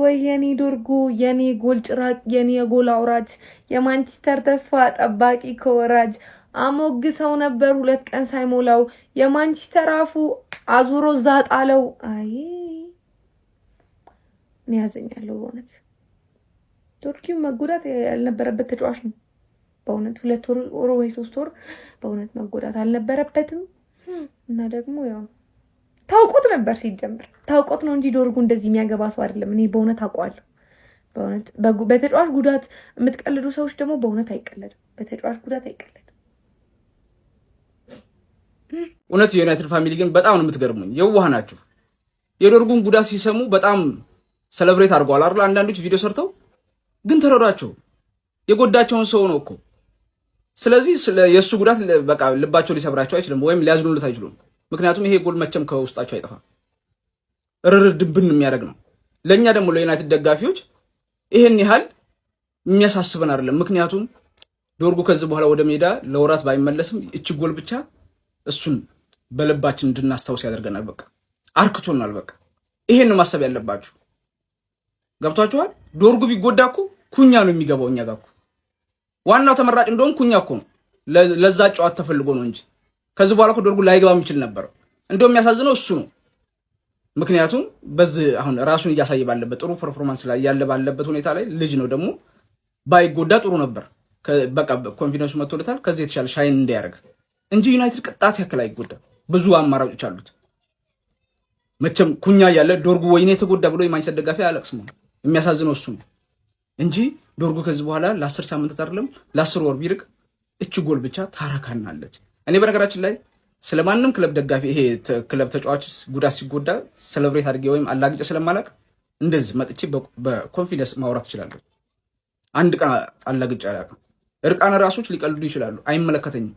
ወይ የኔ ዶርጎ የኔ ጎል ጭራቅ የኔ የጎል አውራጅ የማንቸስተር ተስፋ ጠባቂ ከወራጅ አሞግሰው ነበር 2 ቀን ሳይሞላው የማንቸስተር አፉ አዙሮ ዛጣለው። አይ እኔ ያዘኛለሁ በእውነት ዶርጊው መጎዳት ያልነበረበት ተጫዋች ነው። በእውነት 2 ወር ወይ 3 ወር በእውነት መጎዳት አልነበረበትም። እና ደግሞ ያው ታውቆት ነበር ሲጀምር ታውቆት ነው እንጂ ዶርጉ እንደዚህ የሚያገባ ሰው አይደለም። እኔ በእውነት አውቀዋለሁ። በእውነት በተጫዋች ጉዳት የምትቀልዱ ሰዎች ደግሞ በእውነት አይቀለድም። በተጫዋች ጉዳት አይቀለድም። እውነት የዩናይትድ ፋሚሊ ግን በጣም ነው የምትገርሙኝ። የዋህ ናችሁ። የዶርጉን ጉዳት ሲሰሙ በጣም ሴሌብሬት አድርገዋል አይደል? አንዳንዶች ቪዲዮ ሰርተው ግን ተረዷቸው። የጎዳቸውን ሰው ነው እኮ። ስለዚህ የሱ ጉዳት በቃ ልባቸው ሊሰብራቸው አይችልም ወይም ሊያዝኑለት አይችሉም። ምክንያቱም ይሄ ጎል መቼም ከውስጣቸው አይጠፋም። ድብን የሚያደርግ ነው። ለኛ ደግሞ ለዩናይትድ ደጋፊዎች ይሄን ያህል የሚያሳስበን አይደለም። ምክንያቱም ዶርጉ ከዚህ በኋላ ወደ ሜዳ ለወራት ባይመለስም እቺ ጎል ብቻ እሱን በልባችን እንድናስታውስ ያደርገናል። በቃ አርክቶናል። በቃ ይሄን ነው ማሰብ ያለባችሁ። ገብቷችኋል? ዶርጉ ቢጎዳ እኮ ኩኛ ነው የሚገባው እኛ ጋር እኮ። ዋናው ተመራጭ እንደሆነ ኩኛ እኮ ነው። ለዛ ጨዋታ ተፈልጎ ነው እንጂ ከዚህ በኋላ እኮ ዶርጉ ላይገባ የሚችል ነበር። እንደውም የሚያሳዝነው እሱ ነው። ምክንያቱም በዚህ አሁን ራሱን እያሳየ ባለበት ጥሩ ፐርፎርማንስ ላይ ያለ ባለበት ሁኔታ ላይ ልጅ ነው ደግሞ ባይጎዳ ጥሩ ነበር። በቃ ኮንፊደንሱ መጥቶለታል። ከዚህ የተሻለ ሻይን እንዲያደርግ እንጂ ዩናይትድ ቅጣት ያክል አይጎዳ። ብዙ አማራጮች አሉት። መቼም ኩኛ ያለ ዶርጉ ወይኔ ተጎዳ ብሎ የማንቸስተር ደጋፊ አያለቅስም። የሚያሳዝነው እሱ ነው እንጂ ዶርጉ ከዚህ በኋላ ለ10 ሳምንት አይደለም ለ10 ወር ቢርቅ እቺ ጎል ብቻ ታረካናለች። እኔ በነገራችን ላይ ስለማንም ክለብ ደጋፊ ይሄ ክለብ ተጫዋች ጉዳት ሲጎዳ ሴሌብሬት አድርጌ ወይም አላግጬ ስለማላቅ እንደዚህ መጥቼ በኮንፊደንስ ማውራት እችላለሁ። አንድ ቀን አላግጬ አላውቅም። እርቃነ ራሶች ሊቀልዱ ይችላሉ፣ አይመለከተኝም።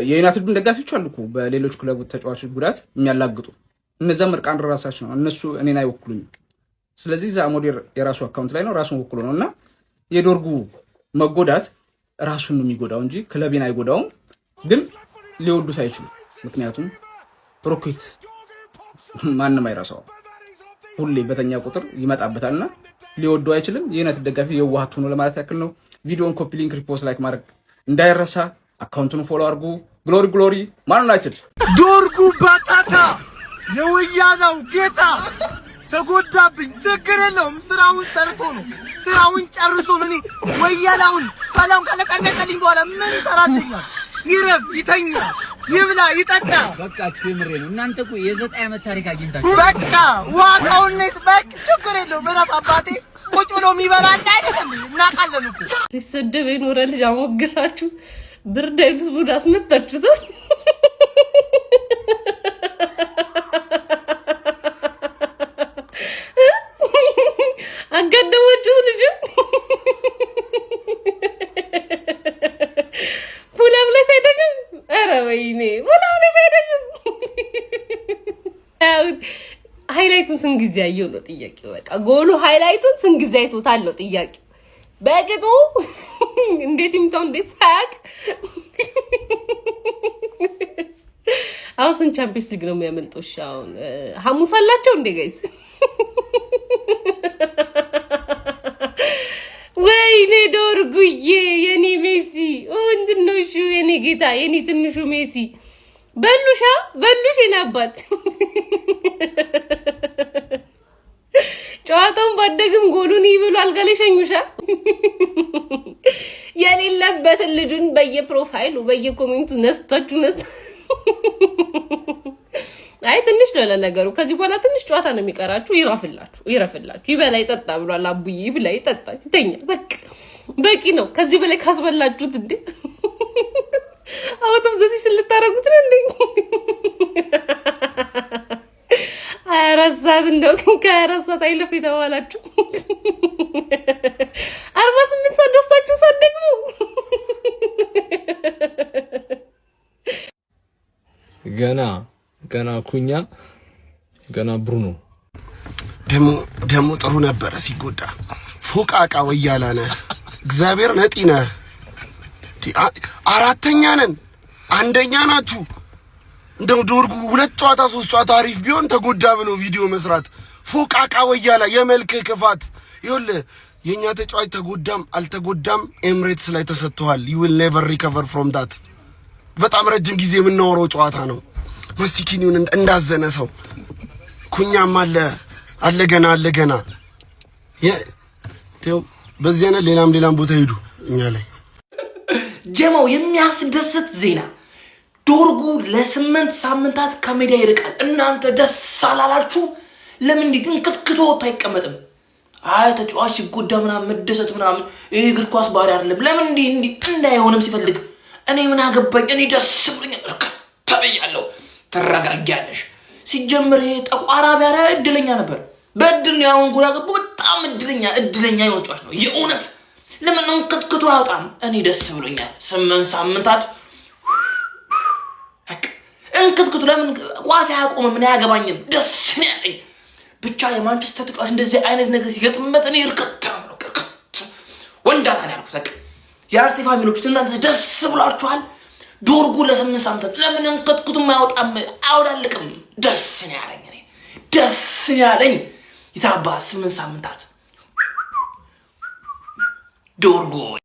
የዩናይትድን ደጋፊዎች አሉ እኮ በሌሎች ክለብ ተጫዋቾች ጉዳት የሚያላግጡ፣ እነዛም እርቃነ ራሳቸው ነው። እነሱ እኔን አይወክሉኝም። ስለዚህ ዛሞዴር የራሱ አካውንት ላይ ነው ራሱን ወክሎ ነው። እና የዶርጉ መጎዳት ራሱን ነው የሚጎዳው እንጂ ክለቤን አይጎዳውም። ግን ሊወዱት አይችሉም። ምክንያቱም ሮኬት ማንም አይረሳው፣ ሁሌ በተኛ ቁጥር ይመጣበታልና ሊወዱ አይችልም። የዩናይትድ ደጋፊ የዋሃቱ ነው ለማለት ያክል ነው። ቪዲዮን ኮፒ ሊንክ ሪፖስት ላይክ ማድረግ እንዳይረሳ። አካውንቱን ፎሎ አድርጉ። ግሎሪ ግሎሪ ማን ዩናይትድ። ዶርጉ ባታታ የወያናው ጌታ ተጎዳብኝ። ችግር የለውም ስራውን ሰርቶ ነው ስራውን ጨርሶ ምን ወያናውን ሰላም ካለቀለቀልኝ በኋላ ምን ይሰራልኛል? ይረብ ይተኛ ይብላ ይጠጣ። በቃችሁ የምሬ ነው። እናንተ እኮ የ9 ዓመት ታሪክ አግኝታችሁ በቃ ዋጋውን ነው በቃ ችግር የለውም። ምናፍ አባቴ ቁጭ ብሎ የሚበላ አይደለም እናቃለን እኮ ሲሰደብ የኖረ ልጅ አሞግሳችሁ ብርድ አይብስ ቡድ አስመጣችሁት። አጋደማችሁት ልጅ ፉላም ላይ ሳይደግም ኧረ ወይኔ ፉላም ላይ ሳይደግም ሃይላይቱን ስንት ጊዜ አየው ነው ጥያቄው። በቃ ጎሉ ሃይላይቱን ስንት ጊዜ አይቶታል ነው ጥያቄው። በቅጡ እንዴት ይምታው እንዴት ሳያቅ አሁን ስንት ቻምፒየንስ ሊግ ነው የሚያመልጠው? እሺ አሁን ሐሙስ አላቸው እንዴ ጋይስ? ወይኔ ዶርጉዬ የኔ ሜሲ ወንድነው እሺ የኔ ጌታ የኔ ትንሹ ሜሲ በሉሽ የኔ አባት። ጨዋታውን ባደግም ጎሉን ይብሉ አልጋ ላይ ሸኙሻ። የሌለበትን ልጁን በየፕሮፋይሉ በየኮሜንቱ ነስታችሁ አይ ትንሽ ነው ለነገሩ። ከዚህ በኋላ ትንሽ ጨዋታ ነው የሚቀራችሁ። ይረፍላችሁ ይበላ ይጠጣ ብሏል አቡዬ። ይብላ ይጠጣ ይተኛ በቂ ነው። ከዚህ በላይ ካስበላችሁት እንዴ አውቶም ደስ ስለታረጉት ነው እንዴ? 24 ሰዓት እንደው ከ24 ሰዓት አይለፍ የተባላችሁ 48 ሰዓት ደስታችሁ ሳትደግሙ ገና ኩኛ ገና ብሩኖ ደሞ ጥሩ ነበረ ሲጎዳ ፎቃቃ ወያላነ እግዚአብሔር ነጢነ አራተኛ ነን አንደኛ ናችሁ። እንደው ዶርጉ 2 ጨዋታ 3 ጨዋታ አሪፍ ቢሆን ተጎዳ ብሎ ቪዲዮ መስራት ፎቃቃ ወያላ የመልክ ክፋት ይኸውልህ የኛ ተጫዋች ተጎዳም አልተጎዳም ኤምሬትስ ላይ ተሰጥቷል you will never recover from that በጣም ረጅም ጊዜ የምናወራው ጨዋታ ነው ማስቲኪኒውን እንዳዘነ ሰው ኩኛም አለ ገና በዚህ አይነት ሌላም ቦታ ሄዱ እኛ ላይ ጀማው የሚያስደስት ዜና ዶርጉ ለ8 ሳምንታት ከሜዳ ይርቃል እናንተ ደስ አላላችሁ ለምን ግን ክትክቶት አይቀመጥም አይ ተጫዋች ሲጎዳ ምናምን መደሰት ምናምን እግር ኳስ ባህሪ አይደለም ለምን እንዲ እንዳይሆንም ሲፈልግ እኔ ምን አገባኝ እኔ ደስ ብሎኛል ተበያለሁ ተረጋጋለሽ ሲጀምር ጠቋራ ቢያራ እድለኛ ነበር በእድል ነው አሁን ጎላ ገቡ በጣም እድለኛ ይወጣች ነው የኡነት ለምን እንክትክቱ አውጣም እኔ ደስ ብሎኛል 8 ሳምንታት እንክትክቱ ለምን ኳስ ያቆም ምን ያገባኝም ደስ ነው ያለኝ ብቻ የማንቸስተር ተጫዋች እንደዚህ አይነት ነገር ሲገጥምበት እኔ እርክታ ነው ወንዳታ ያልኩት የአርሴ ፋሚሊዎች እናንተ ደስ ብሏችኋል ዶርጉ ለ8 ሳምንታት ለምን እንክትክቱ ማያወጣም አውዳልቅም ደስ ነው ያለኝ እኔ ደስ ነው ያለኝ ይታባ 8 ሳምንታት ዶርጉ